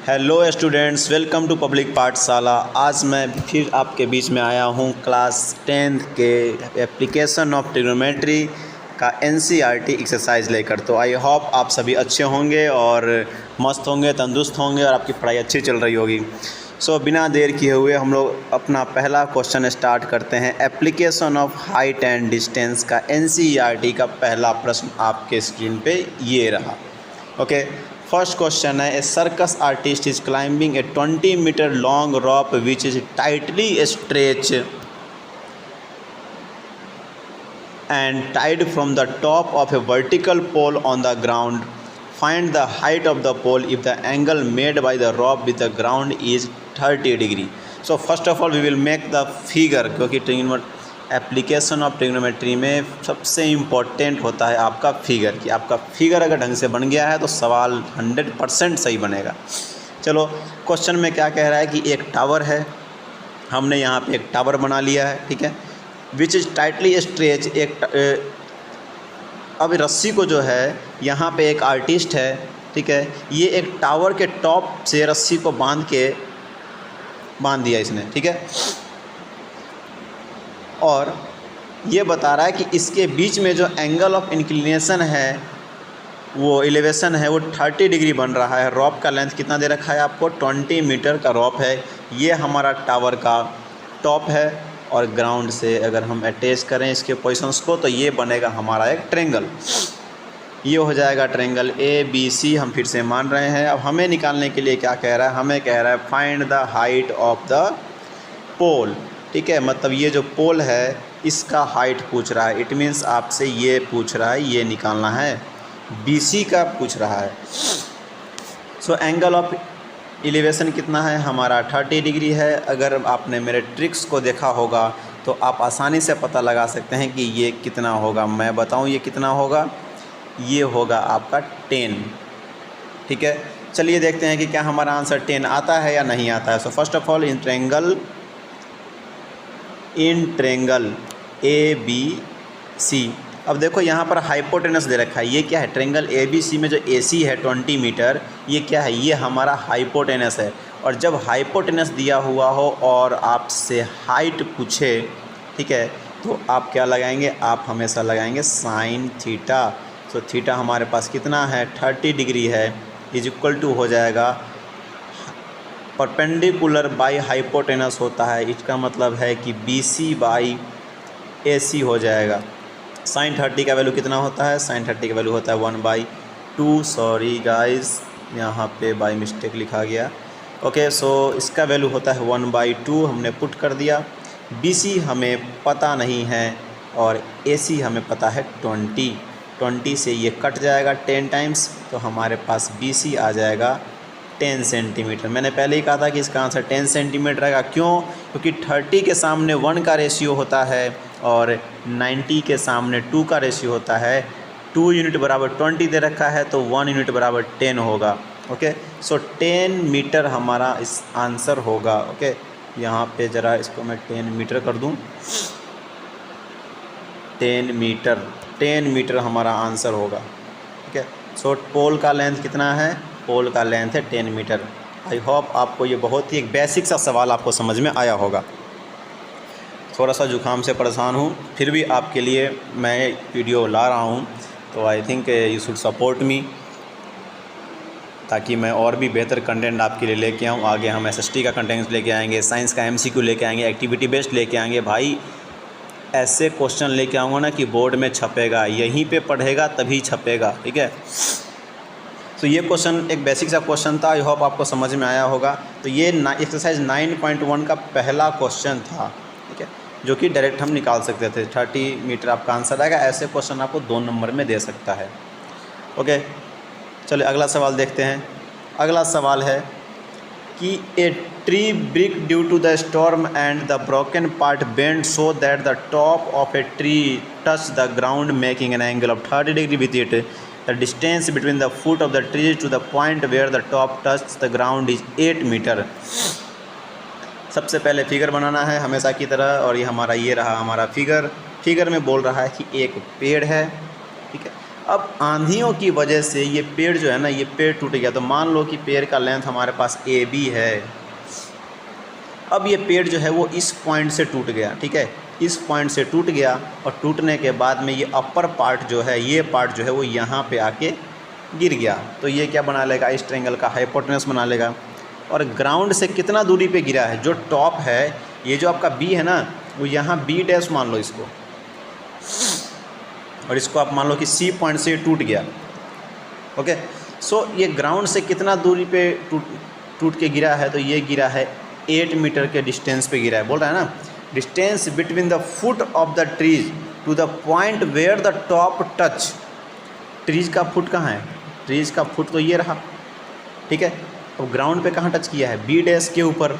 Hello students, welcome to public Pathshala. आज मैं फिर आपके बीच में आया हूँ क्लास 10th के एप्लीकेशन ऑफ ट्रिग्नोमेट्री का एनसीईआरटी एक्सरसाइज लेकर। तो आई होप आप सभी अच्छे होंगे और मस्त होंगे, तंदुरुस्त होंगे और आपकी पढ़ाई अच्छी चल रही होगी। सो बिना देर किए हुए हम लोग अपना पहला क्वेश्चन स्टार्ट करते हैं। Application of height and distance का एनसीईआरटी का पहला प्रश्न आपके स्क्रीन पे ये रहा। ओके, फर्स्ट क्वेश्चन है, a circus artist is climbing a 20 metre long rope which is tightly stretch and tied from the top of a vertical pole on the ground. Find the height of the pole if the angle made by the rope with the ground is 30 degree. So first of all we will make the figure, क्योंकि application of trigonometry में सबसे important होता है आपका figure, कि आपका figure अगर ढंग से बन गया है तो सवाल 100% सही बनेगा। चलो, क्वेश्चन में क्या कह रहा है कि एक टावर है, हमने यहाँ पे एक टावर बना लिया है, ठीक है, विच इज़ टाइटली स्ट्रेच। अब रस्सी को जो है यहाँ पे एक आर्टिस्ट है, ठीक है, ये एक टावर के टॉप से रस्सी को बांध दिया इसने, ठीक है, और ये बता रहा है कि इसके बीच में जो एंगल ऑफ इंक्लिनेशन है, वो एलिवेशन है, वो 30 डिग्री बन रहा है। रॉप का लेंथ कितना दे रखा है आपको? 20 मीटर का रॉप है। ये हमारा टावर का टॉप है और ग्राउंड से अगर हम अटैच करें इसके पोजिशंस को तो ये बनेगा हमारा एक ट्रेंगल। ये हो जाएगा ट्रेंगल ABC। हम फिर से मान रहे हैं। अब हमें निकालने के लिए क्या कह रहा है? हमें कह रहा है find the height of the pole, ठीक है, मतलब ये जो पोल है इसका हाइट पूछ रहा है। इट मीन्स आपसे ये पूछ रहा है, ये निकालना है, BC का पूछ रहा है। सो एंगल ऑफ एलिवेशन कितना है हमारा? 30 डिग्री है। अगर आपने मेरे ट्रिक्स को देखा होगा तो आप आसानी से पता लगा सकते हैं कि ये कितना होगा। मैं बताऊं ये कितना होगा? ये होगा आपका 10, ठीक है। चलिए देखते हैं कि क्या हमारा आंसर 10 आता है या नहीं आता है। So first of all in triangle ABC, अब देखो यहाँ पर हाइपोटेनस दे रखा है। ये क्या है? ट्रेंगल ABC में जो AC है 20 मीटर, ये क्या है? ये हमारा हाइपोटेनस है। और जब हाइपोटेनस दिया हुआ हो और आपसे हाइट पूछे, ठीक है, तो आप क्या लगाएंगे? आप हमेशा लगाएंगे साइन थीटा। तो थीटा हमारे पास कितना है? 30 डिग्री है, इज इक्वल टू हो जाएगा परपेंडिकुलर बाई हाइपोटेनस होता है। इसका मतलब है कि BC बाई AC हो जाएगा। साइन 30 का वैल्यू कितना होता है? साइन 30 का वैल्यू होता है 1/2। सॉरी गाइस, यहाँ पे बाई मिस्टेक लिखा गया। ओके, सो इसका वैल्यू होता है 1/2। हमने पुट कर दिया। BC हमें पता नहीं है और AC हमें पता है 20 से ये कट जाएगा 10 टाइम्स, तो हमारे पास BC आ जाएगा 10 सेंटीमीटर। मैंने पहले ही कहा था कि इसका आंसर 10 सेंटीमीटर आएगा। क्यों? क्योंकि 30 के सामने 1 का रेशियो होता है और 90 के सामने 2 का रेशियो होता है। 2 यूनिट बराबर 20 दे रखा है तो 1 यूनिट बराबर 10 होगा। ओके, सो 10 मीटर हमारा इस आंसर होगा। ओके, यहाँ पे ज़रा इसको मैं 10 मीटर कर दूँ। 10 मीटर हमारा आंसर होगा। ठीक है, सो पोल का लेंथ कितना है? पोल का लेंथ है 10 मीटर। आई होप आपको ये बहुत ही एक बेसिक सा सवाल आपको समझ में आया होगा। थोड़ा सा जुकाम से परेशान हूँ, फिर भी आपके लिए मैं वीडियो ला रहा हूँ, तो I think you should support me, ताकि मैं और भी बेहतर कंटेंट आपके लिए लेके आऊँ। आगे हम SST का कंटेंट लेके आएंगे, साइंस का MCQ लेके आएंगे, एक्टिविटी बेस्ड लेके आएंगे। भाई ऐसे क्वेश्चन लेके आऊँगा ना कि बोर्ड में छपेगा, यहीं पे पढ़ेगा तभी छपेगा। ठीक है, तो ये क्वेश्चन एक बेसिक सा क्वेश्चन था। आई होप आपको समझ में आया होगा। तो ये एक्सरसाइज 9.1 का पहला क्वेश्चन था, ठीक है, जो कि डायरेक्ट हम निकाल सकते थे। 30 मीटर आपका आंसर आएगा। ऐसे क्वेश्चन आपको 2 नंबर में दे सकता है। ओके, चलिए अगला सवाल देखते हैं। अगला सवाल है कि a tree break due to the storm and the broken part bend so that the top of a tree touch the ground making an angle of 30 degree with it. The distance between the foot of the tree to the point where the top touches the ground is 8 metre. सबसे पहले figure बनाना है हमेशा की तरह, और ये रहा हमारा फिगर। फिगर में बोल रहा है कि एक पेड़ है, ठीक है, अब आंधियों की वजह से ये पेड़ जो है ना, ये पेड़ टूट गया। तो मान लो कि पेड़ का लेंथ हमारे पास AB है। अब ये पेड़ जो है वो इस पॉइंट से टूट गया, ठीक है, इस पॉइंट से टूट गया और टूटने के बाद में ये अपर पार्ट जो है, ये पार्ट जो है वो यहाँ पे आके गिर गया। तो ये क्या बना लेगा, इस ट्रायंगल का हाइपोटेनस बना लेगा। और ग्राउंड से कितना दूरी पे गिरा है, जो टॉप है, ये जो आपका B है ना, वो यहाँ B डैश मान लो इसको, और इसको आप मान लो कि C पॉइंट से टूट गया। ओके, सो ये ग्राउंड से कितना दूरी पे टूट के गिरा है, तो ये गिरा है 8 मीटर के डिस्टेंस पे गिरा है। बोल रहा है ना, distance between the foot of the trees to the point where the top touch. Trees का फुट कहाँ है, ट्रीज का फुट तो ये रहा, ठीक है। तो ग्राउंड पे कहाँ टच किया है, B डैश के ऊपर।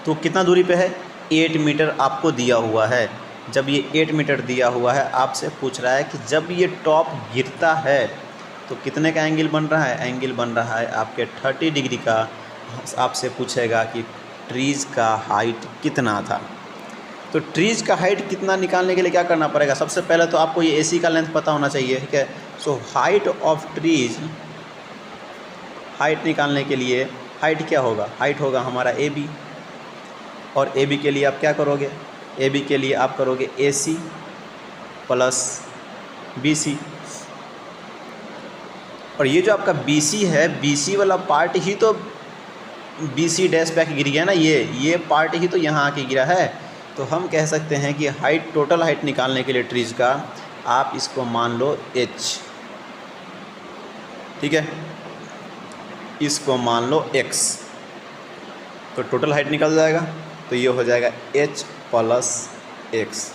तो कितना दूरी पे है, 8 मीटर आपको दिया हुआ है। जब ये 8 मीटर दिया हुआ है, आपसे पूछ रहा है कि जब ये टॉप गिरता है तो कितने का एंगल बन रहा है, एंगल बन रहा है आपके 30 डिग्री का। आपसे पूछेगा कि ट्रीज़ का हाइट कितना था। तो ट्रीज़ का हाइट कितना निकालने के लिए क्या करना पड़ेगा, सबसे पहले तो आपको ये AC का लेंथ पता होना चाहिए, ठीक है। So height of trees, height निकालने के लिए हाइट क्या होगा, हाइट होगा हमारा AB। और AB के लिए आप क्या करोगे, AB के लिए आप करोगे AC प्लस BC। और ये जो आपका BC है, BC वाला पार्ट ही तो BC डैश पे आके गिर गया ना, ये पार्ट ही तो यहाँ आके गिरा है। तो हम कह सकते हैं कि हाइट, टोटल हाइट निकालने के लिए ट्रीज़ का, आप इसको मान लो H, ठीक है, इसको मान लो X, तो टोटल हाइट निकल जाएगा। तो ये हो जाएगा H प्लस X।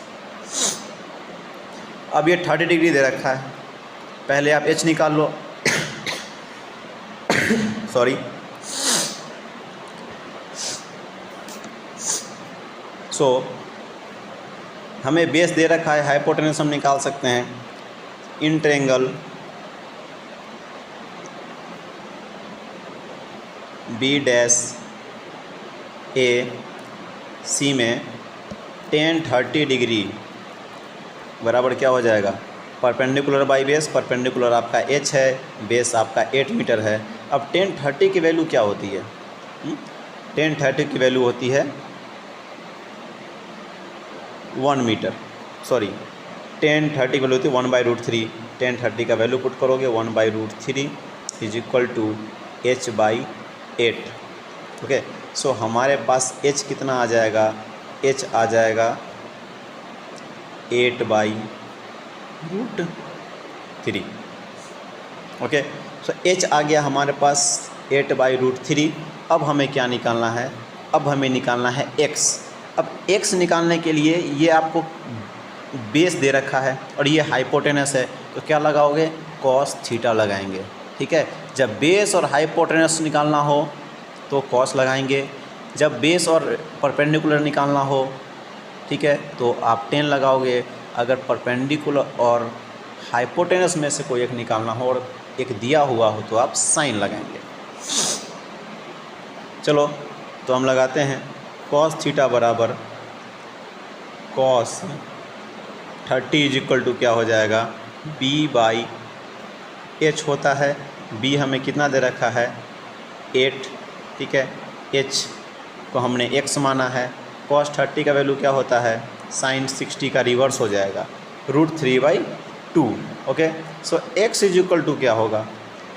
अब ये 30 डिग्री दे रखा है, पहले आप H निकाल लो। सॉरी, सो हमें बेस दे रखा है, हाइपोटेनस हम निकाल सकते हैं। In triangle B dash AC में tan 30 डिग्री बराबर क्या हो जाएगा, परपेंडिकुलर बाई बेस। परपेंडिकुलर आपका H है, बेस आपका 8 मीटर है। अब tan 30 की वैल्यू क्या होती है, tan 30 की वैल्यू होती है 1 मीटर, सॉरी, tan 30 की वैल्यू होती है 1/√3। tan 30 का वैल्यू पुट करोगे 1/√3 is equal to H/8। Okay, so हमारे पास H कितना आ जाएगा, H आ जाएगा 8/√3। ओके, सो H आ गया हमारे पास 8/√3। अब हमें क्या निकालना है, अब हमें निकालना है X। अब X निकालने के लिए ये आपको बेस दे रखा है और ये हाइपोटेनस है, तो क्या लगाओगे, कॉस थीटा लगाएंगे, ठीक है। जब बेस और हाइपोटेनस निकालना हो तो कॉस लगाएंगे, जब बेस और परपेंडिकुलर निकालना हो, ठीक है, तो आप tan लगाओगे। अगर परपेंडिकुलर और हाइपोटेनस में से कोई एक निकालना हो और एक दिया हुआ हो तो आप साइन लगाएंगे। चलो तो हम लगाते हैं, कॉस थीटा बराबर कॉस 30 इज इक्वल टू क्या हो जाएगा, B/H होता है। B हमें कितना दे रखा है, 8, ठीक है। H को हमने X माना है। cos 30 का वैल्यू क्या होता है, sin 60 का रिवर्स हो जाएगा, √3/2। Okay, so X is equal to क्या होगा,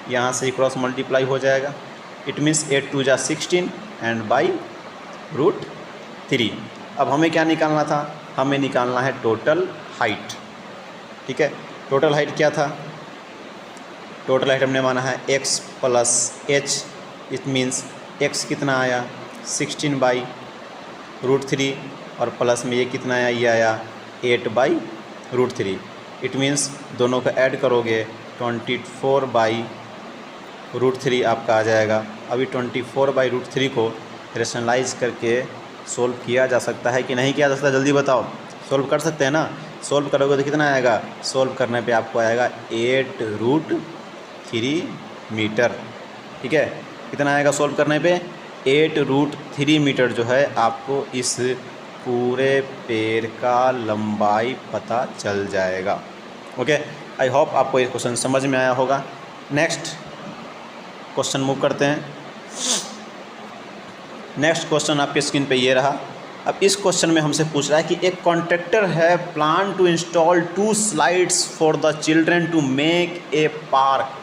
यहाँ से क्रॉस मल्टीप्लाई हो जाएगा। इट मीन्स 8 2 जा 16 एंड बाई √3। अब हमें क्या निकालना था, हमें निकालना है टोटल हाइट, ठीक है। टोटल हाइट क्या था, टोटल हाइट हमने माना है X plus H। It means X कितना आया, 16/√3 और प्लस में ये कितना आया, ये आया 8/√3। इट मीन्स दोनों को ऐड करोगे 24/√3 आपका आ जाएगा। अभी 24/√3 को रेशनलाइज करके सोल्व किया जा सकता है कि नहीं किया जा सकता, जल्दी बताओ। सोल्व कर सकते हैं ना, सोल्व करोगे तो कितना आएगा, सोल्व करने पे आपको आएगा 8√3 मीटर, ठीक है। कितना आएगा सोल्व करने पे, 8√3 मीटर जो है आपको इस पूरे पेड़ का लंबाई पता चल जाएगा। ओके, आई होप आपको ये क्वेश्चन समझ में आया होगा। नेक्स्ट क्वेश्चन मूव करते हैं। नेक्स्ट क्वेश्चन आपके स्क्रीन पे ये रहा। अब इस क्वेश्चन में हमसे पूछ रहा है कि एक कॉन्ट्रैक्टर है plan to install 2 slides for the children to make a park.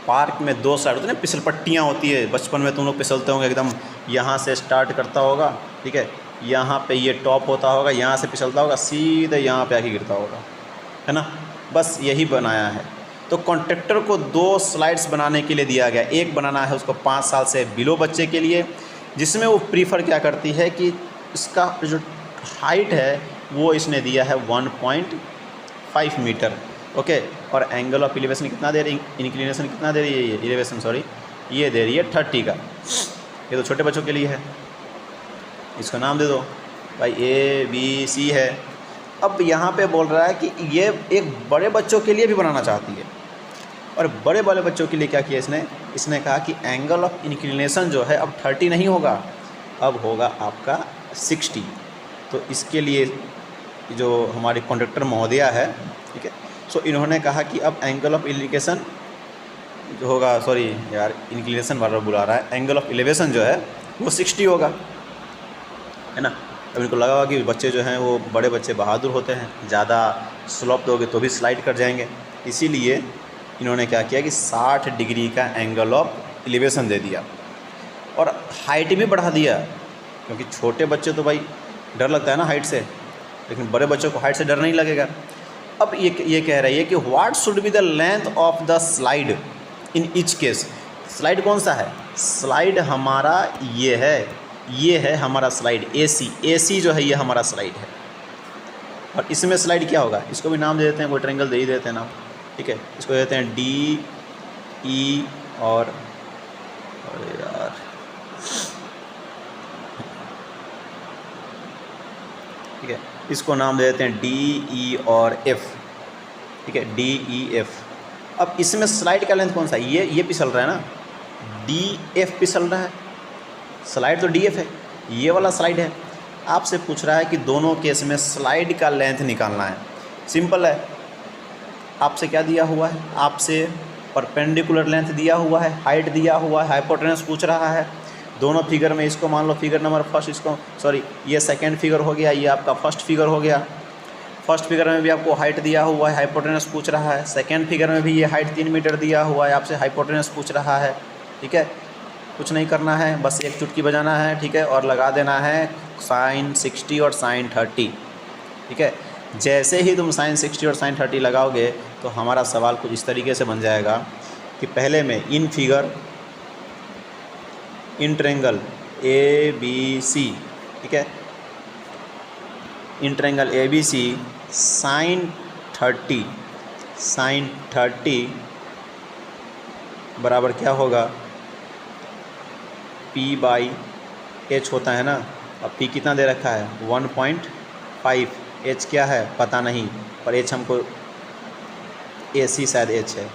Park में 2 स्लाइड होती है ना, फिसल पट्टियाँ होती है, बचपन में तुम लोग फिसलते होंगे, एकदम यहाँ से स्टार्ट करता होगा, ठीक है, यहाँ पे ये टॉप होता होगा, यहाँ से फिसलता होगा, सीधे यहाँ पे आके गिरता होगा, है ना। बस यही बनाया है। तो कॉन्ट्रैक्टर को 2 स्लाइड्स बनाने के लिए दिया गया। एक बनाना है उसको 5 साल से बिलो बच्चे के लिए, जिसमें वो प्रीफर क्या करती है कि इसका जो हाइट है वो इसने दिया है 1.5 मीटर, ओके। और एंगल ऑफ एलिवेशन कितना दे रही, इंक्लिनेशन कितना दे रही है, ये एलिवेशन सॉरी ये दे रही है 30 का। ये तो छोटे बच्चों के लिए है, इसका नाम दे दो भाई ABC है। अब यहाँ पे बोल रहा है कि ये एक बड़े बच्चों के लिए भी बनाना चाहती है, और बड़े वाले बच्चों के लिए क्या किया इसने कहा कि एंगल ऑफ इंक्लिनेशन जो है अब 30 नहीं होगा, अब होगा आपका 60। तो इसके लिए जो हमारे कॉन्ट्रैक्टर महोदया है, ठीक है, सो इन्होंने कहा कि अब एंगल ऑफ इंक्लिनेशन जो होगा, सॉरी यार इंक्लिनेशन बार बार बुला रहा है, एंगल ऑफ एलिवेशन जो है वो 60 होगा, है ना। अब इनको लगा कि बच्चे जो हैं वो बड़े बच्चे बहादुर होते हैं, ज़्यादा स्लोप दोगे तो भी स्लाइड कर जाएंगे, इसीलिए इन्होंने क्या किया कि 60 डिग्री का एंगल ऑफ एलिवेशन दे दिया और हाइट भी बढ़ा दिया, क्योंकि छोटे बच्चे तो भाई डर लगता है ना हाइट से, लेकिन बड़े बच्चों को हाइट से डर नहीं लगेगा। अब ये कह रही है कि what should be the length of the slide in each case. Slide कौन सा है, स्लाइड हमारा ये है हमारा स्लाइड AC जो है ये हमारा स्लाइड है, और इसमें स्लाइड क्या होगा, इसको भी नाम दे देते हैं, कोई ट्रायंगल दे ही देते हैं नाम, ठीक है, इसको देते हैं DE और यार ठीक है, इसको नाम दे देते हैं DE और F, ठीक है, DEF। अब इसमें स्लाइड का लेंथ कौन सा है, ये फिसल रहा है ना, DF फिसल रहा है, स्लाइड तो DF है, ये वाला स्लाइड है। आपसे पूछ रहा है कि दोनों केस में स्लाइड का लेंथ निकालना है। सिंपल है, आपसे क्या दिया हुआ है, आपसे परपेंडिकुलर लेंथ दिया हुआ है, हाइट दिया हुआ है, हाइपोटेनस पूछ रहा है। दोनों फिगर में इसको मान लो फिगर नंबर फर्स्ट, इसको सॉरी ये सेकंड फिगर हो गया, ये आपका फर्स्ट फिगर हो गया। फर्स्ट फिगर में भी आपको हाइट दिया हुआ है, हाइपोटेनस पूछ रहा है। सेकंड फिगर में भी ये हाइट 3 मीटर दिया हुआ है, आपसे हाइपोटेनस पूछ रहा है, ठीक है। कुछ नहीं करना है, बस एक चुटकी बजाना है, ठीक है, और लगा देना है sin 60 और sin 30, ठीक है। जैसे ही तुम sin 60 और sin 30 लगाओगे तो हमारा सवाल कुछ इस तरीके से बन जाएगा कि पहले में in figure in triangle ABC, ठीक है, इन ट्रायंगल ABC sin 30 बराबर क्या होगा, P/H होता है ना। अब P कितना दे रखा है 1.5, H क्या है पता नहीं, पर H हमको AC शायद H है,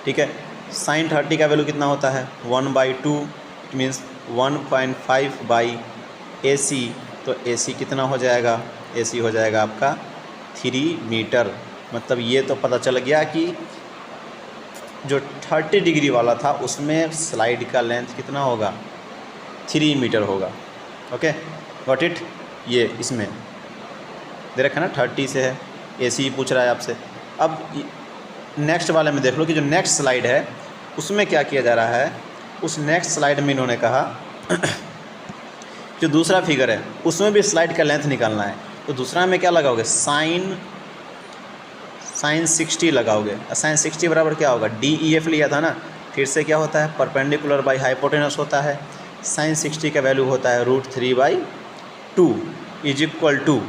ठीक है। sin 30 का वैल्यू कितना होता है 1/2, इट मीन्स 1.5/AC। तो AC कितना हो जाएगा, AC हो जाएगा आपका 3 मीटर। मतलब ये तो पता चल गया कि जो 30 डिग्री वाला था उसमें स्लाइड का लेंथ कितना होगा 3 मीटर होगा। Okay got it. ये इसमें दे रखा है ना 30 से है, AC पूछ रहा है आपसे। अब नेक्स्ट वाले में देख लो कि जो नेक्स्ट स्लाइड है उसमें क्या किया जा रहा है। उस नेक्स्ट स्लाइड में इन्होंने कहा जो दूसरा फिगर है उसमें भी स्लाइड का लेंथ निकालना है। तो दूसरा में क्या लगाओगे साइन 60 लगाओगे। साइन 60 बराबर क्या होगा DEF लिया था ना, फिर से क्या होता है परपेंडिकुलर बाई हाइपोटेनस होता है। साइन 60 का वैल्यू होता है √3/2 इज इक्वल टू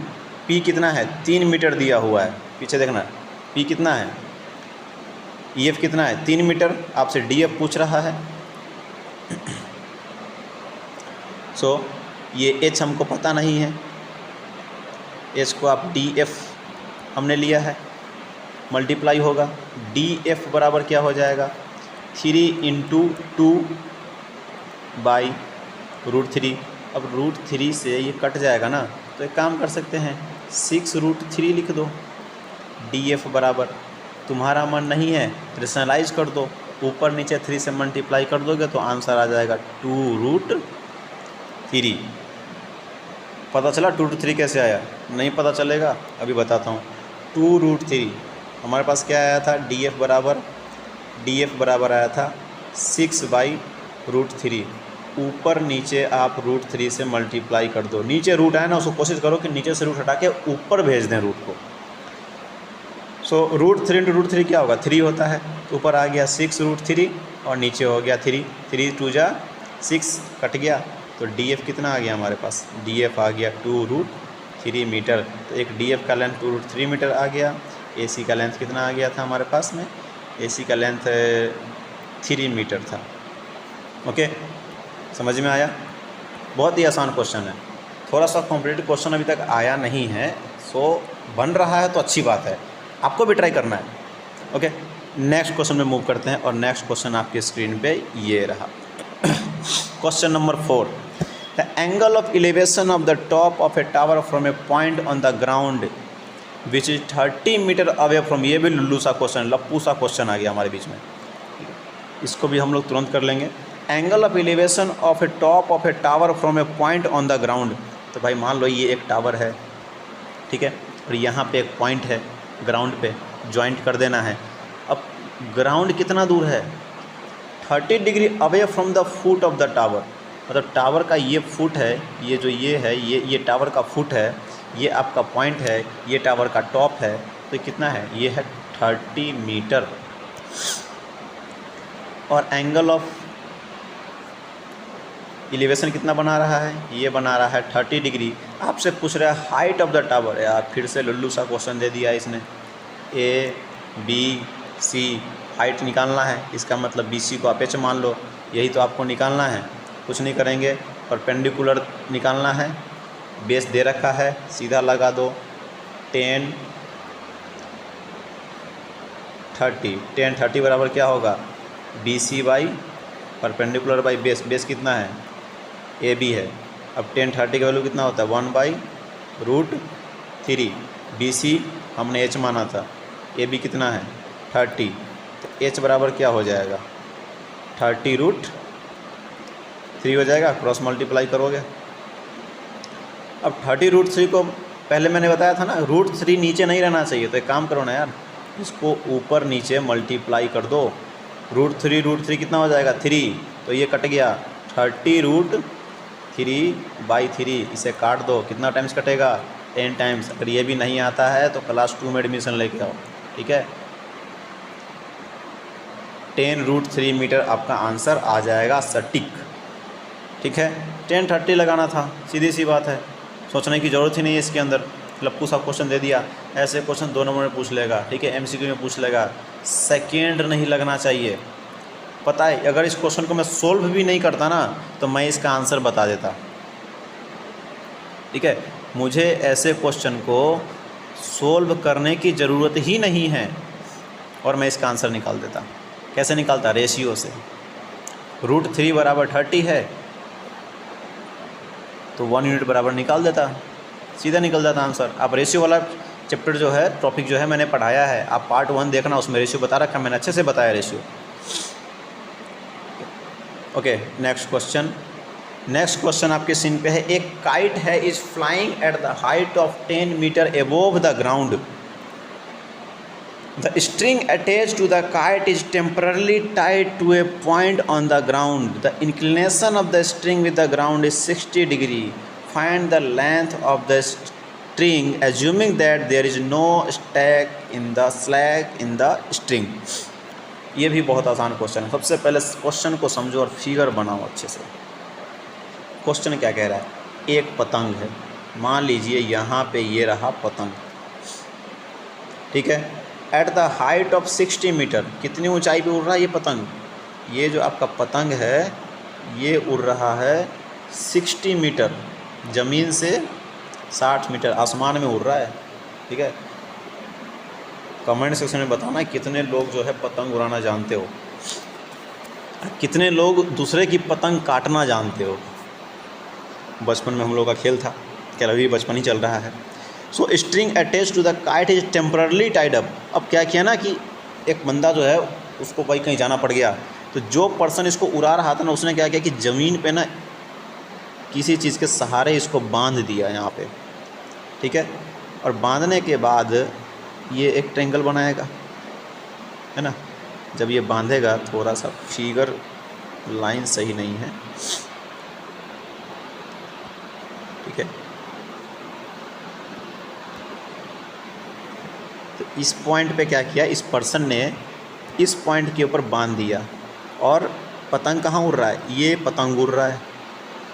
P कितना है 3 मीटर दिया हुआ है। पीछे देखना P कितना है, EF कितना है 3 मीटर। आपसे DF पूछ रहा है। सो ये H हमको पता नहीं है, H को आप DF हमने लिया है, मल्टीप्लाई होगा। DF बराबर क्या हो जाएगा 3 × 2/√3। अब √3 से ये कट जाएगा ना, तो एक काम कर सकते हैं 6√3 लिख दो। DF बराबर, तुम्हारा मन नहीं है रेशनलाइज कर दो, ऊपर नीचे 3 से मल्टीप्लाई कर दोगे तो आंसर आ जाएगा 2√3। पता चला 2√3 कैसे आया? नहीं पता चलेगा, अभी बताता हूँ। 2√3 हमारे पास क्या आया था? DF बराबर आया था 6/√3। ऊपर नीचे आप √3 से मल्टीप्लाई कर दो। नीचे रूट आए ना, उसको कोशिश करो कि नीचे से रूट हटा के ऊपर भेज दें रूट को। सो √3 × √3 क्या होगा? 3 होता है। तो ऊपर आ गया 6√3 और नीचे हो गया 3। 3 2 जा 6 कट गया, तो DF कितना आ गया हमारे पास? DF आ गया 2√3 मीटर। तो एक DF का लेंथ 2√3 मीटर आ गया। AC का लेंथ कितना आ गया था हमारे पास में? AC का लेंथ 3 मीटर था। ओके, समझ में आया? बहुत ही आसान क्वेश्चन है। थोड़ा सा कॉम्प्लिकेटेड क्वेश्चन अभी तक आया नहीं है, सो बन रहा है तो अच्छी बात है, आपको भी ट्राई करना है। ओके, नेक्स्ट क्वेश्चन में मूव करते हैं और नेक्स्ट क्वेश्चन आपकी स्क्रीन पे ये रहा। Question number 4, the angle of elevation of the top of a tower from a point on the ground which is 30 metre away from. ये भी लुल्लू सा क्वेश्चन, लप्पू सा क्वेश्चन आ गया हमारे बीच में, इसको भी हम लोग तुरंत कर लेंगे। Angle of elevation of A top of a tower from a point on the ground. तो भाई मान लो ये एक टावर है, ठीक है, और यहाँ पे एक पॉइंट है ग्राउंड पे, जॉइंट कर देना है। अब ग्राउंड कितना दूर है? 30 degree away from the foot of the tower. मतलब टावर का ये फुट है, ये जो ये है, ये टावर का फुट है, ये आपका पॉइंट है, ये टावर का टॉप है। तो कितना है? ये है 30 मीटर। और एंगल ऑफ एलिवेशन कितना बना रहा है? ये बना रहा है 30 डिग्री। आपसे पूछ रहा है हाइट ऑफ द टावर। यार फिर से लुल्लू सा क्वेश्चन दे दिया इसने। ABC हाइट निकालना है, इसका मतलब BC को आप H मान लो, यही तो आपको निकालना है। कुछ नहीं करेंगे, परपेंडिकुलर निकालना है। बेस दे रखा है, सीधा लगा दो। 10 30 बराबर क्या होगा? BC by perpendicular by base. Base कितना है? AB है। अब 10 30 का वैल्यू कितना होता है? 1/√3। BC हमने H माना था, AB कितना है? 30। तो H बराबर क्या हो जाएगा? 30√3 हो जाएगा। क्रॉस मल्टीप्लाई करोगे। अब 30√3 को पहले मैंने बताया था ना, √3 नीचे नहीं रहना चाहिए। तो एक काम करो ना यार, इसको ऊपर नीचे मल्टीप्लाई कर दो। √3 कितना हो जाएगा? 3। तो ये कट गया। 30√3/3, इसे काट दो। कितना टाइम्स कटेगा? 10 टाइम्स। अगर ये भी नहीं आता है तो क्लास 2 में एडमिशन लेके आओ, ठीक है। 10√3 मीटर आपका आंसर आ जाएगा सटीक, ठीक है। 10 30 लगाना था, सीधी सी बात है, सोचने की ज़रूरत ही नहीं है इसके अंदर। लप्पू सा क्वेश्चन दे दिया। ऐसे क्वेश्चन 2 नंबर में पूछ लेगा, ठीक है, MCQ में पूछ लेगा। सेकेंड नहीं लगना चाहिए। पता है, अगर इस क्वेश्चन को मैं सोल्व भी नहीं करता ना तो मैं इसका आंसर बता देता, ठीक है। मुझे ऐसे क्वेश्चन को सोल्व करने की ज़रूरत ही नहीं है और मैं इसका आंसर निकाल देता। कैसे निकालता? रेशियो से। √3 बराबर 30 है तो 1 यूनिट बराबर निकाल देता, सीधा निकल जाता आंसर। आप रेशियो वाला चैप्टर जो है, टॉपिक जो है मैंने पढ़ाया है, आप पार्ट 1 देखना, उसमें रेशियो बता रखा, मैंने अच्छे से बताया रेशियो। ओके, नेक्स्ट क्वेश्चन आपके सीन पे है। एक काइट है is flying at the height of 10 metre above the ground. The string attached to the kite is temporarily tied to a point on the ground. The inclination of the string with the ground is 60 degree. Find the length of the string assuming that there is no slack in the string. ये भी बहुत आसान question है। सबसे पहले question को समझो और फिगर बनाओ अच्छे से। क्वेश्चन क्या कह रहा है? एक पतंग है, मान लीजिए यहाँ पे ये रहा पतंग, ठीक है। At the height of 60 metre, कितनी ऊंचाई पे उड़ रहा है ये पतंग? ये जो आपका पतंग है ये उड़ रहा है 60 मीटर, ज़मीन से 60 मीटर आसमान में उड़ रहा है, ठीक है। कमेंट सेक्शन में बताना कितने लोग जो है पतंग उड़ाना जानते हो, कितने लोग दूसरे की पतंग काटना जानते हो। बचपन में हम लोग का खेल था, क्या अभी बचपन ही चल रहा है। So string attach to the kite is temporarily tied up. अब क्या किया ना कि एक बंदा जो है उसको भाई कहीं जाना पड़ गया, तो जो पर्सन इसको उड़ा रहा था ना उसने क्या किया कि ज़मीन पे ना किसी चीज़ के सहारे इसको बांध दिया यहाँ पे, ठीक है। और बांधने के बाद ये एक ट्रेंगल बनाएगा, है ना। जब ये बांधेगा, थोड़ा सा फिगर लाइन सही नहीं है, ठीक है। तो इस पॉइंट पे क्या किया, इस पर्सन ने इस पॉइंट के ऊपर बांध दिया। और पतंग कहाँ उड़ रहा है, ये पतंग उड़ रहा है,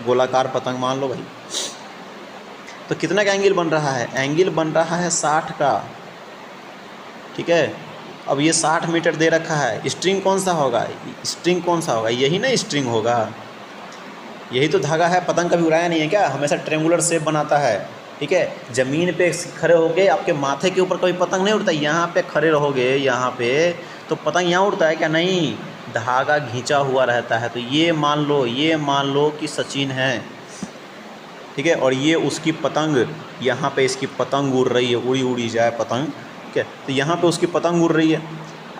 गोलाकार पतंग मान लो भाई। तो कितना का एंगल बन रहा है, एंगल बन रहा है 60 का, ठीक है। अब ये 60 मीटर दे रखा है, स्ट्रिंग कौन सा होगा, स्ट्रिंग कौन सा होगा, यही ना स्ट्रिंग होगा, यही तो धागा है। पतंग कभी उड़ाया नहीं है क्या, हमेशा ट्रेंगुलर शेप बनाता है, ठीक है। ज़मीन पे खड़े होगे, आपके माथे के ऊपर कभी पतंग नहीं उड़ता, यहाँ पे खड़े रहोगे यहाँ पे तो पतंग यहाँ उड़ता है क्या, नहीं, धागा घिंचा हुआ रहता है। तो ये मान लो कि सचिन है, ठीक है। और ये उसकी पतंग, यहाँ पे इसकी पतंग उड़ रही है, उड़ी जाए पतंग, ठीक है। तो यहाँ पे उसकी पतंग उड़ रही है।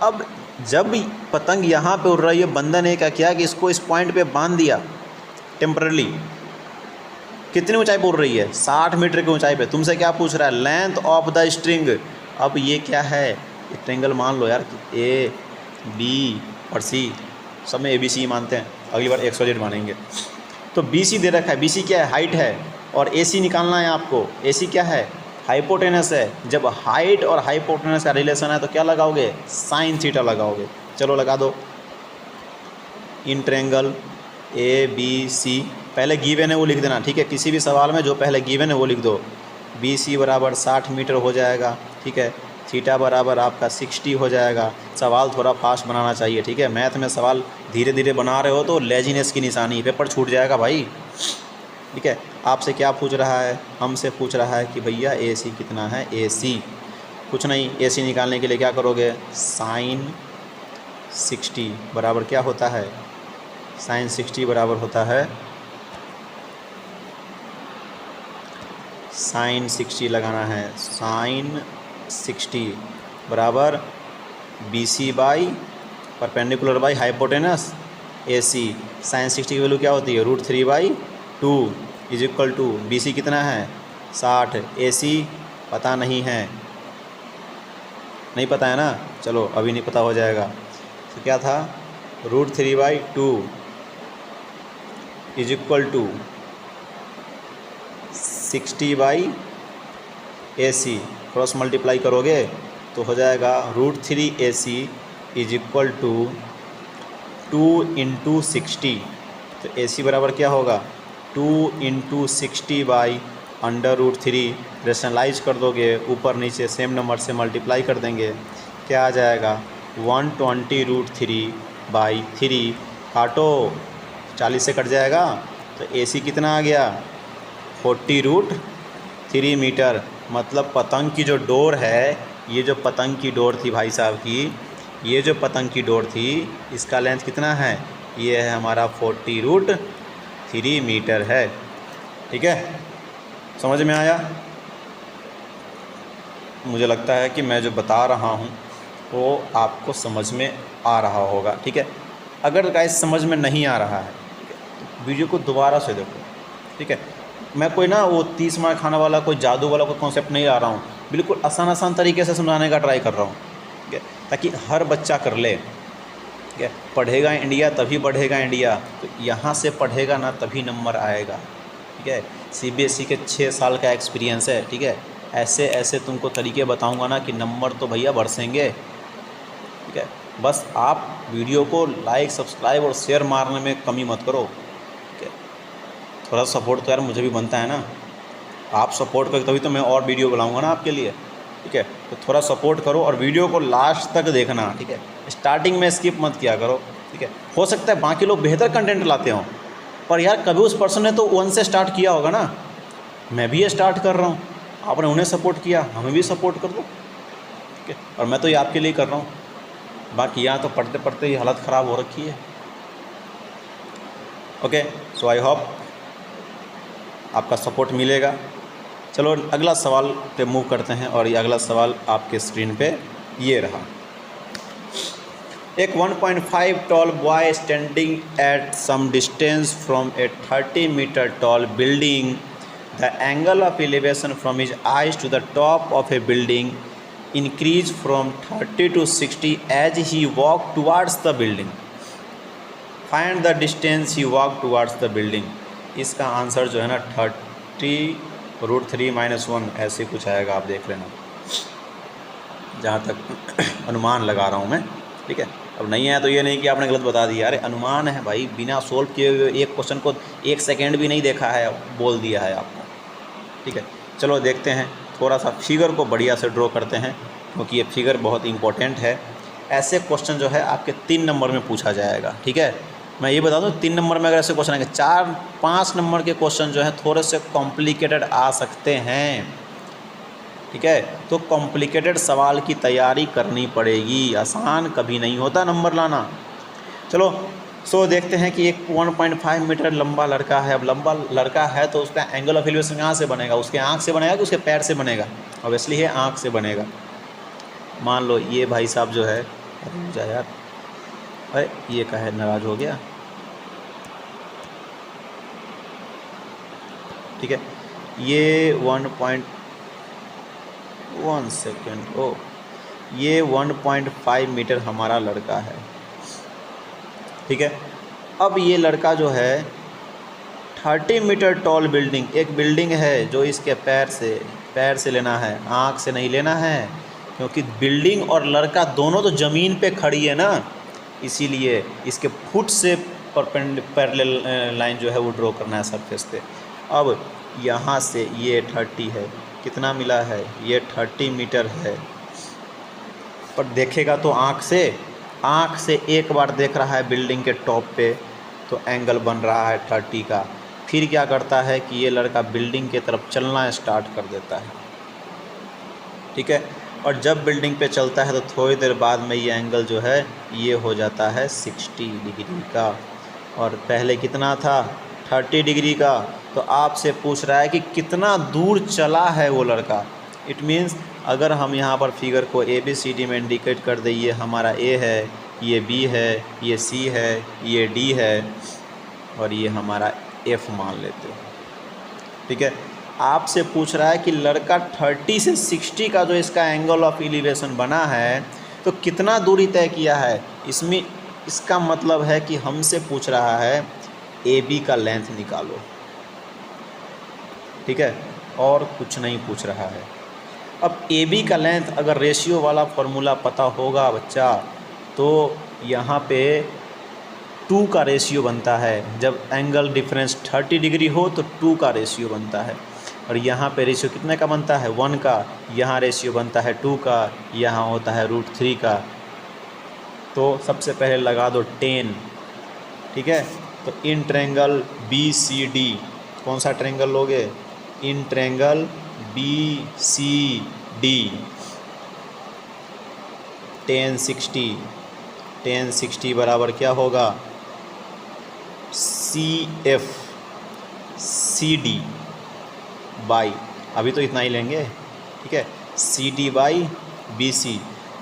अब जब पतंग यहाँ पे उड़ रही है, बंदा ने क्या किया कि इसको इस पॉइंट पे बांध दिया टेम्परली। कितनी ऊंचाई पे उड़ रही है, 60 मीटर की ऊंचाई पे। तुमसे क्या पूछ रहा है, लेंथ ऑफ द स्ट्रिंग। अब ये क्या है, ये ट्रेंगल मान लो यार, ए बी और सी, सब में ABC मानते हैं, अगली बार XYZ मानेंगे। तो BC दे रखा है, BC क्या है, हाइट है, और AC निकालना है आपको। AC क्या है, हाइपोटेनस है। जब हाइट और हाइपोटेनस का रिलेशन है तो क्या लगाओगे, साइन थीटा लगाओगे। चलो लगा दो। इन ट्रेंगल ABC, पहले गिवन है वो लिख देना, ठीक है। किसी भी सवाल में जो पहले गिवन है वो लिख दो। BC बराबर 60 मीटर हो जाएगा, ठीक है। थीटा बराबर आपका 60 हो जाएगा। सवाल थोड़ा फास्ट बनाना चाहिए, ठीक है। मैथ में सवाल धीरे धीरे बना रहे हो तो लेजीनेस की निशानी, पेपर छूट जाएगा भाई, ठीक है। आपसे क्या पूछ रहा है, हमसे पूछ रहा है कि भैया AC कितना है, AC कुछ नहीं, AC निकालने के लिए क्या करोगे, साइन 60 बराबर क्या होता है, साइन 60 बराबर होता है, साइन 60 लगाना है, साइन 60 बराबर BC by perpendicular by hypotenuse AC। Sine 60 की वैल्यू क्या होती है, √3/2 इज इक्वल टू BC कितना है 60, AC पता नहीं है, नहीं पता है ना, चलो अभी नहीं पता हो जाएगा। तो क्या था, √3/2 is equal to 60/AC, cross multiply करोगे तो हो जाएगा √3AC इज इक्वल टू 2 × 60। तो AC बराबर क्या होगा, 2 × 60/√3। रेशनलाइज कर दोगे, ऊपर नीचे सेम नंबर से मल्टीप्लाई कर देंगे, क्या आ जाएगा 120√3/3। काटो, 40 से कट जाएगा, तो AC कितना आ गया 40√3 मीटर। मतलब पतंग की जो डोर है, ये जो पतंग की डोर थी भाई साहब की, ये जो पतंग की डोर थी, इसका लेंथ कितना है, ये है हमारा 40√3 मीटर है, ठीक है। समझ में आया, मुझे लगता है कि मैं जो बता रहा हूँ वो आपको समझ में आ रहा होगा, ठीक है। अगर गाइस समझ में नहीं आ रहा है, तो वीडियो को दोबारा से देखो, ठीक है। मैं कोई ना वो 30 मार खाना वाला, कोई जादू वाला कोई कॉन्सेप्ट नहीं ला रहा हूँ, बिल्कुल आसान तरीके से समझाने का ट्राई कर रहा हूँ, ठीक है, ताकि हर बच्चा कर ले, ठीक है। पढ़ेगा इंडिया तभी बढ़ेगा इंडिया, तो यहाँ से पढ़ेगा ना तभी नंबर आएगा, ठीक है। CBSE के 6 साल का एक्सपीरियंस है, ठीक है। ऐसे ऐसे तुमको तरीके बताऊँगा ना कि नंबर तो भैया बरसेंगे, ठीक है। बस आप वीडियो को लाइक, सब्सक्राइब और शेयर मारने में कमी मत करो, ठीक है। थोड़ा सपोर्ट तो यार मुझे भी बनता है ना, आप सपोर्ट करो तभी तो मैं और वीडियो बनाऊंगा ना आपके लिए, ठीक है। तो थोड़ा सपोर्ट करो और वीडियो को लास्ट तक देखना, ठीक है। स्टार्टिंग में स्किप मत किया करो, ठीक है। हो सकता है बाकी लोग बेहतर कंटेंट लाते हों, पर यार कभी उस पर्सन ने तो 1 से स्टार्ट किया होगा ना, मैं भी ये स्टार्ट कर रहा हूँ, आपने उन्हें सपोर्ट किया, हमें भी सपोर्ट कर दो, ठीक है। और मैं तो ये आपके लिए कर रहा हूँ, बाकी यहाँ तो पढ़ते पढ़ते ही हालत ख़राब हो रखी है। ओके, सो आई होप आपका सपोर्ट मिलेगा, चलो अगला सवाल पे मूव करते हैं, और ये अगला सवाल आपके स्क्रीन पे ये रहा। एक 1.5 tall boy standing at some distance from a 30 metre tall building, the angle of elevation from his eyes to the top of a building increase from 30 to 60 as he walk towards the building, find the distance he walk towards the building. इसका answer जो है ना 30√3 - 1 ऐसे कुछ आएगा, आप देख लेना, जहाँ तक अनुमान लगा रहा हूँ मैं, ठीक है। अब नहीं है तो ये नहीं कि आपने गलत बता दिया, अरे अनुमान है भाई, बिना सोल्व किए हुए एक क्वेश्चन को 1 सेकेंड भी नहीं देखा है, बोल दिया है आपको, ठीक है। चलो देखते हैं, थोड़ा सा फिगर को बढ़िया से ड्रॉ करते हैं, क्योंकि ये फिगर बहुत इंपॉर्टेंट है। ऐसे क्वेश्चन जो है आपके 3 नंबर में पूछा जाएगा, ठीक है। मैं ये बता दूं 3 नंबर में अगर ऐसे क्वेश्चन आएंगे, 4-5 नंबर के क्वेश्चन जो है थोड़े से कॉम्प्लिकेटेड आ सकते हैं, ठीक है। तो कॉम्प्लिकेटेड सवाल की तैयारी करनी पड़ेगी, आसान कभी नहीं होता नंबर लाना। चलो देखते हैं कि एक 1.5 मीटर लंबा लड़का है। अब लंबा लड़का है तो उसका एंगल ऑफ एलिवेशन कहाँ से बनेगा, उसके आँख से बनेगा कि उसके पैर से बनेगा? ऑब्वियसली है आँख से बनेगा। मान लो ये भाई साहब जो है, जा यार, अरे ये कहे नाराज़ हो गया, ठीक है। ये 1 सेकेंड, ये 1.5 मीटर हमारा लड़का है, ठीक है। अब ये लड़का जो है 30 मीटर टॉल बिल्डिंग, एक बिल्डिंग है जो इसके पैर से लेना है, आँख से नहीं लेना है, क्योंकि बिल्डिंग और लड़का दोनों तो ज़मीन पे खड़ी है ना, इसीलिए इसके फुट से पैरेलल लाइन जो है वो ड्रॉ करना है सरफेस पे। अब यहाँ से ये 30 है, कितना मिला है, ये 30 मीटर है, पर देखेगा तो आँख से एक बार देख रहा है बिल्डिंग के टॉप पे, तो एंगल बन रहा है 30 का। फिर क्या करता है कि ये लड़का बिल्डिंग के तरफ चलना स्टार्ट कर देता है, ठीक है। और जब बिल्डिंग पे चलता है तो थोड़ी देर बाद में ये एंगल जो है ये हो जाता है 60 डिग्री का, और पहले कितना था 30 डिग्री का। तो आपसे पूछ रहा है कि कितना दूर चला है वो लड़का। इट मीन्स अगर हम यहाँ पर फिगर को ABCD में इंडिकेट कर दें, ये हमारा A है, ये B है, ये C है, ये D है, और ये हमारा F मान लेते हैं, ठीक है। आपसे पूछ रहा है कि लड़का 30 से 60 का जो इसका एंगल ऑफ एलिवेशन बना है तो कितना दूरी तय किया है। इसमें इसका मतलब है कि हमसे पूछ रहा है AB का लेंथ निकालो, ठीक है, और कुछ नहीं पूछ रहा है। अब AB का लेंथ अगर रेशियो वाला फॉर्मूला पता होगा बच्चा, तो यहाँ पे 2 का रेशियो बनता है। जब एंगल डिफरेंस 30 डिग्री हो तो 2 का रेशियो बनता है, और यहाँ पे रेशियो कितने का बनता है 1 का, यहाँ रेशियो बनता है 2 का, यहाँ होता है √3 का। तो सबसे पहले लगा दो 10, ठीक है। तो इन ट्रायंगल BCD, कौन सा ट्रायंगल लोगे, इन ट्रायंगल BCD 10 60 बराबर क्या होगा, CF CD बाई, अभी तो इतना ही लेंगे, ठीक है, CD बाई BC।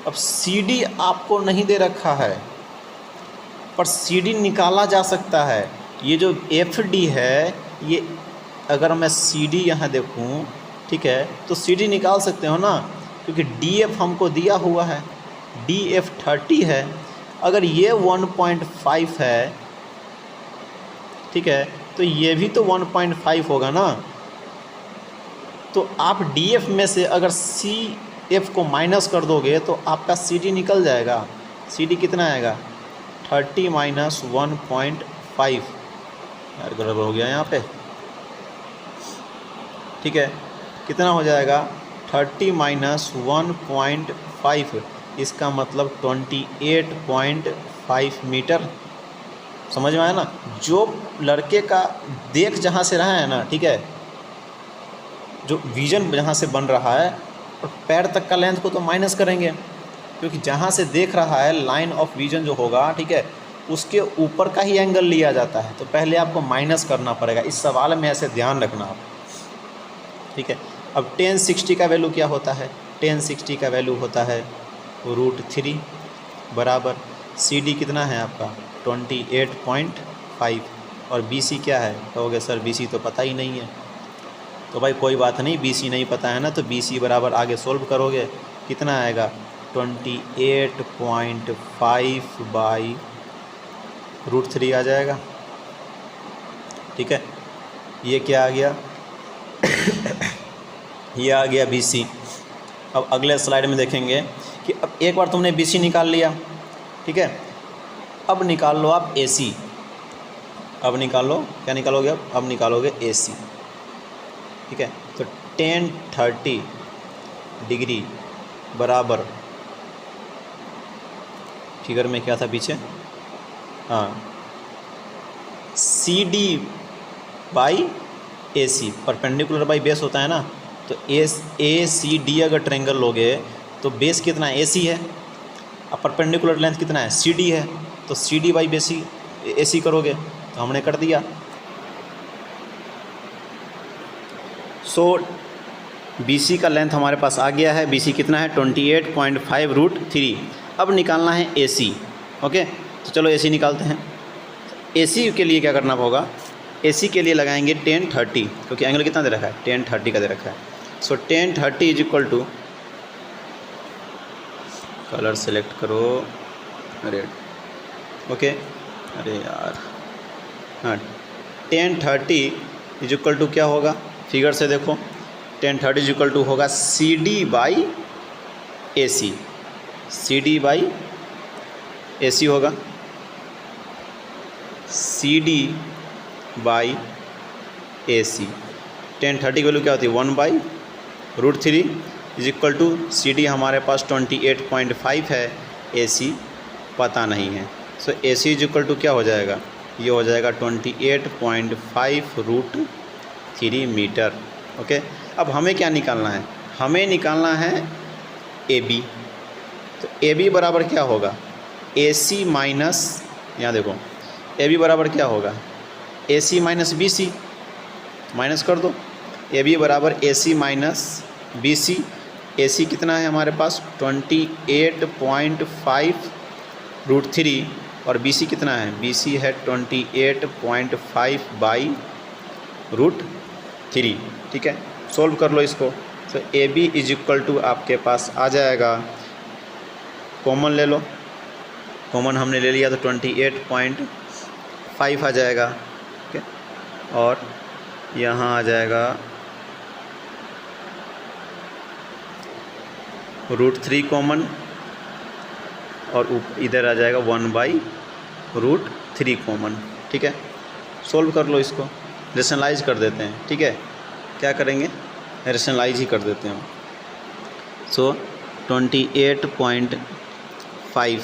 अब CD आपको नहीं दे रखा है, पर CD निकाला जा सकता है। ये जो FD है, ये अगर मैं CD यहाँ देखूँ, ठीक है, तो CD निकाल सकते हो ना, क्योंकि DF हमको दिया हुआ है, DF 30 है। अगर ये 1.5 है, ठीक है, तो ये भी तो 1.5 होगा ना। तो आप DF में से अगर CF को माइनस कर दोगे तो आपका CD निकल जाएगा। CD कितना आएगा 30 - 1.5, यार गड़बड़ हो गया यहाँ पे, ठीक है, कितना हो जाएगा 30 - 1.5, इसका मतलब 28.5 मीटर। समझ में आया ना। जो लड़के का देख जहाँ से रहा है ना, ठीक है, जो विज़न जहाँ से बन रहा है, और पैर तक का लेंथ को तो माइनस करेंगे, क्योंकि जहाँ से देख रहा है लाइन ऑफ विज़न जो होगा, ठीक है, उसके ऊपर का ही एंगल लिया जाता है। तो पहले आपको माइनस करना पड़ेगा, इस सवाल में ऐसे ध्यान रखना आप, ठीक है। अब टेन 60 का वैल्यू क्या होता है? टेन 60 का वैल्यू होता है √3 बराबर CD कितना है आपका 28.5 और BC क्या है? कहोगे सर BC तो पता ही नहीं है। तो भाई कोई बात नहीं, BC नहीं पता है ना, तो BC बराबर आगे सोल्व करोगे कितना आएगा 28.5 बाई √3 आ जाएगा। ठीक है, ये क्या आ गया ये आ गया BC। अब अगले स्लाइड में देखेंगे कि अब एक बार तुमने BC निकाल लिया, ठीक है, अब निकाल लो आप AC। अब निकालो, क्या निकालोगे? अब निकालोगे AC। ठीक है, तो tan 30 डिग्री बराबर, फिगर में क्या था पीछे, हाँ, CD by AC, perpendicular by base होता है ना, तो ACD अगर ट्रायंगल लोगे तो बेस कितना है? AC है। अब परपेंडिकुलर लेंथ कितना है? CD है, तो CD बाई बेस AC करोगे, तो हमने कर दिया। सो BC का लेंथ हमारे पास आ गया है। BC कितना है? 28.5 √3। अब निकालना है AC। ओके, तो चलो AC निकालते हैं। AC के लिए क्या करना होगा? AC के लिए लगाएंगे tan 30, क्योंकि एंगल कितना दे रखा है? tan 30 का दे रखा है। So tan 30 is equal to, colour select करो रेड, ओके, अरे यार, हाँ, tan 30 इज इक्वल टू क्या होगा? फिगर से देखो, tan 30 इज इक्वल टू होगा CD by AC। CD by AC होगा, CD बाई AC। tan 30 की वैल्यू क्या होती है? 1 by √3 is equal to CD हमारे पास 28.5 है, AC पता नहीं है। So AC is equal to क्या हो जाएगा? ये हो जाएगा 28.5 √3 मीटर। ओके, अब हमें क्या निकालना है? हमें निकालना है AB। तो AB बराबर क्या होगा? AC माइनस, यहाँ देखो, AB बराबर क्या होगा? AC माइनस BC, माइनस कर दो। AB बराबर AC माइनस BC। AC कितना है हमारे पास? 28.5 √3 और BC कितना है? BC है 28.5 बाई √3। ठीक है, सोल्व कर लो इसको। तो AB इज इक्वल टू आपके पास आ जाएगा, कॉमन ले लो, कॉमन हमने ले लिया तो 28.5 आ जाएगा। ठीक है, और यहाँ आ जाएगा √3 कॉमन, और इधर आ जाएगा 1 बाई √3 कॉमन। ठीक है, सोल्व कर लो इसको, रेशनलाइज कर देते हैं। ठीक है, क्या करेंगे? रेशनलाइज ही कर देते हैं। सो 28.5,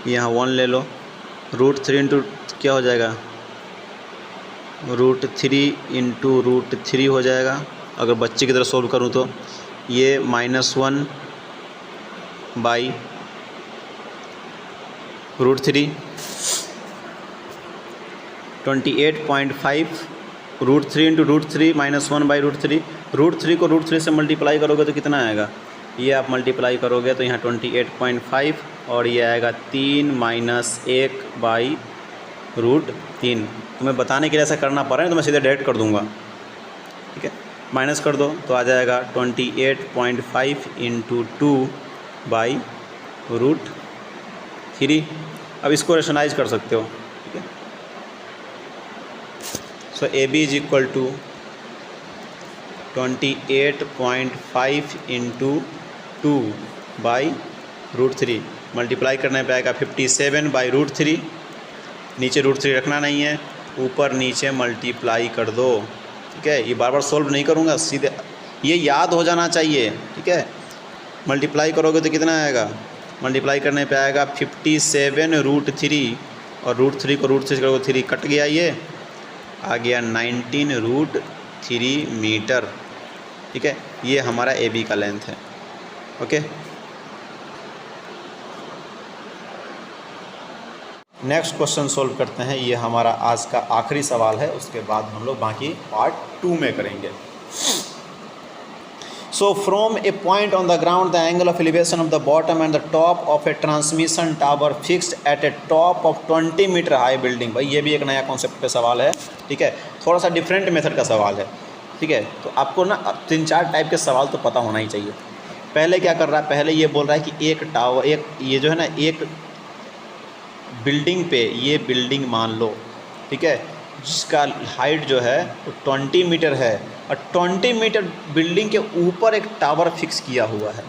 यहाँ 1 ले लो, √3 इंटू क्या हो जाएगा? √3 इंटू √3 हो जाएगा। अगर बच्चे की तरह सोल्व करूँ तो ये -1 बाई √3, 28.5 √3 इंटू √3 -1 बाई √3। √3 को √3 से मल्टीप्लाई करोगे तो कितना आएगा? ये आप मल्टीप्लाई करोगे तो यहाँ 28.5 और ये आएगा 3 - 1 बाई √3। तुम्हें बताने के लिए ऐसा करना पड़ रहा है तो मैं सीधे डायरेक्ट कर दूँगा। ठीक है, माइनस कर दो तो आ जाएगा 28.5 इंटू 2 बाई √3। अब इसको रेशनलाइज कर सकते हो। ठीक है, so AB is equal to 28.5 into 2 by √3, multiply करने पे आएगा 57 बाई √3। नीचे √3 रखना नहीं है, ऊपर नीचे मल्टीप्लाई कर दो। ठीक है, ये बार बार सोल्व नहीं करूँगा, सीधे ये याद हो जाना चाहिए। ठीक है, मल्टीप्लाई करोगे तो कितना आएगा? मल्टीप्लाई करने पे आएगा 57 √3 और √3 को √3 करोगे 3 कट गया, ये आ गया 19 √3 मीटर। ठीक है, ये हमारा AB का लेंथ है। ओके, नेक्स्ट क्वेश्चन सोल्व करते हैं। ये हमारा आज का आखिरी सवाल है, उसके बाद हम लोग बाकी पार्ट 2 में करेंगे। So from a point on the ground the angle of elevation of the bottom and the top of a transmission tower fixed at a top of 20 metre high building. भाई ये भी एक नया कॉन्सेप्ट पे सवाल है, ठीक है, थोड़ा सा डिफरेंट मेथड का सवाल है, ठीक है। तो आपको ना 3-4 टाइप के सवाल तो पता होना ही चाहिए। पहले क्या कर रहा है, पहले ये बोल रहा है कि एक टावर, एक ये जो है ना, एक बिल्डिंग पे, ये बिल्डिंग मान लो, ठीक है, जिसका हाइट जो है वो 20 मीटर है और 20 मीटर बिल्डिंग के ऊपर एक टावर फिक्स किया हुआ है।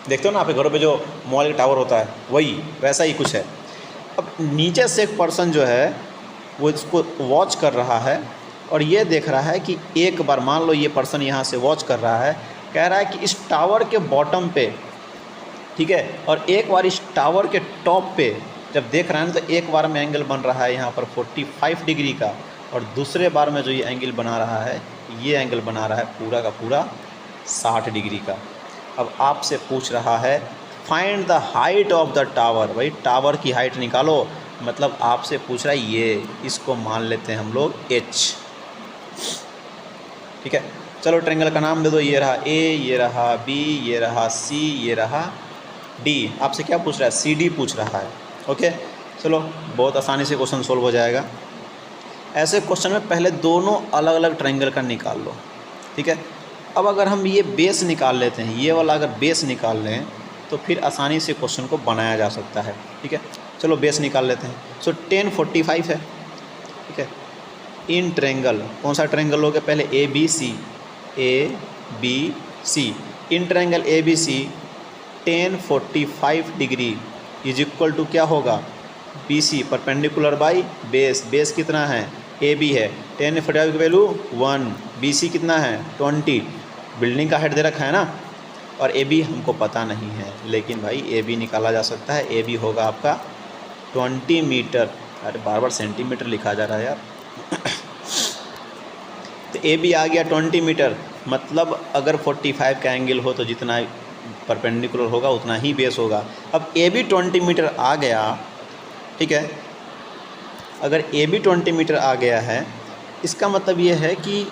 देखते हो ना आपके घरों पे जो मोबाइल का टावर होता है, वही वैसा ही कुछ है। अब नीचे से एक पर्सन जो है वो इसको वॉच कर रहा है और ये देख रहा है कि एक बार मान लो ये पर्सन यहाँ से वॉच कर रहा है, कह रहा है कि इस टावर के बॉटम पे, ठीक है, और एक बार इस टावर के टॉप पे जब देख रहा है ना, तो एक बार में एंगल बन रहा है यहाँ पर 45 डिग्री का, और दूसरे बार में जो ये एंगल बना रहा है, ये एंगल बना रहा है पूरा का पूरा 60 डिग्री का। अब आपसे पूछ रहा है find the height of the tower. भाई टावर की हाइट निकालो, मतलब आपसे पूछ रहा है ये, इसको मान लेते हैं हम लोग h, ठीक है। चलो ट्रायंगल का नाम दे दो, ये रहा A, ये रहा B, ये रहा C, ये रहा D। आपसे क्या पूछ रहा है, CD पूछ रहा है, ओके। चलो बहुत आसानी से क्वेश्चन सोल्व हो जाएगा। ऐसे क्वेश्चन में पहले दोनों अलग अलग ट्रायंगल का निकाल लो, ठीक है। अब अगर हम ये बेस निकाल लेते हैं, ये वाला अगर बेस निकाल लें तो फिर आसानी से क्वेश्चन को बनाया जा सकता है, ठीक है। चलो बेस निकाल लेते हैं। सो 10 45 है, ठीक है। इन ट्रायंगल, कौन सा ट्रायंगल हो गया, पहले ABC, in triangle ABC 10 45 degree is equal to क्या होगा, BC perpendicular by base. Base कितना है, AB है, 10 45 की वैल्यू 1, BC कितना है 20, बिल्डिंग का हाइट दे रखा है ना, और AB हमको पता नहीं है, लेकिन भाई AB निकाला जा सकता है। AB होगा आपका 20 मीटर, अरे बार बार सेंटीमीटर लिखा जा रहा है यार तो AB आ गया 20 मीटर, मतलब अगर 45 का एंगल हो तो जितना परपेंडिकुलर होगा उतना ही बेस होगा। अब AB 20 मीटर आ गया, ठीक है। अगर AB 20 मीटर आ गया है, इसका मतलब ये है कि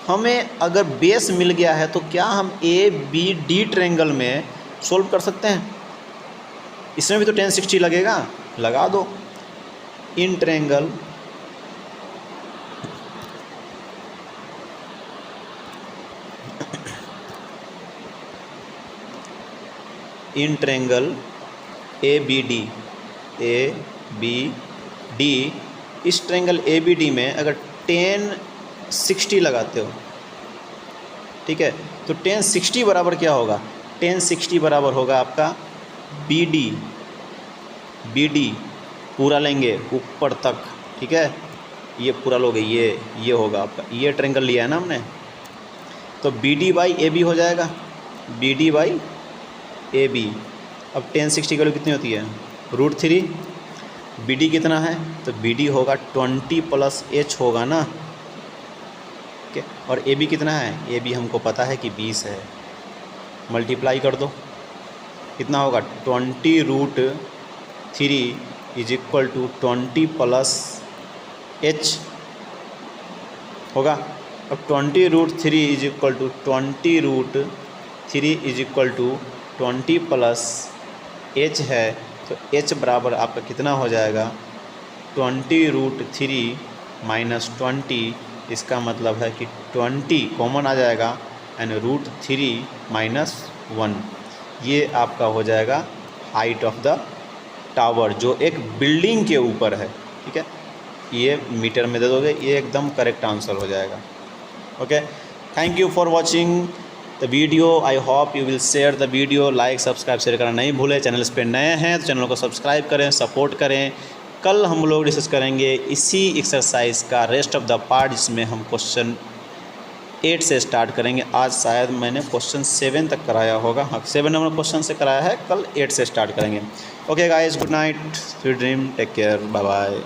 हमें अगर बेस मिल गया है तो क्या हम ABD ट्रायंगल में सोल्व कर सकते हैं। इसमें भी तो 10 60 लगेगा, लगा दो। इन ट्रायंगल ABD, इस ट्रायंगल ABD में अगर 10 60 लगाते हो, ठीक है, तो 10 60 बराबर क्या होगा, 10 60 बराबर होगा आपका BD पूरा लेंगे ऊपर तक, ठीक है, ये पूरा लोगे, ये होगा आपका, ये ट्रायंगल लिया है ना हमने, तो BD बाई AB हो जाएगा, BD बाई AB। अब 10 60 की वैल्यू कितनी होती है, √3। BD कितना है, तो BD होगा 20 + H होगा ना, ठीक है। और AB कितना है, AB हमको पता है कि 20 है, मल्टीप्लाई कर दो, कितना होगा 20√3 इज इक्वल टू 20 + H होगा। अब 20√3 is equal to 20√3 is equal to 20 + H है, तो H बराबर आपका कितना हो जाएगा 20√3 - 20, इसका मतलब है कि 20 कॉमन आ जाएगा एंड √3 - 1, ये आपका हो जाएगा हाइट ऑफ द टावर जो एक बिल्डिंग के ऊपर है, ठीक है। ये मीटर में दे दोगे, ये एकदम करेक्ट आंसर हो जाएगा। Okay, thank you for watching the video. I hope you will share the video, like subscribe share करना नहीं भूलें। चैनल पे नए हैं तो चैनल को सब्सक्राइब करें, सपोर्ट करें। कल हम लोग डिस्कस करेंगे इसी एक्सरसाइज का रेस्ट ऑफ द पार्ट, जिसमें हम क्वेश्चन 8 से स्टार्ट करेंगे। आज शायद मैंने क्वेश्चन 7 तक कराया होगा, हाँ 7 नंबर क्वेश्चन से कराया है, कल 8 से स्टार्ट करेंगे। Okay guys, good night, sweet dream, take care, bye bye.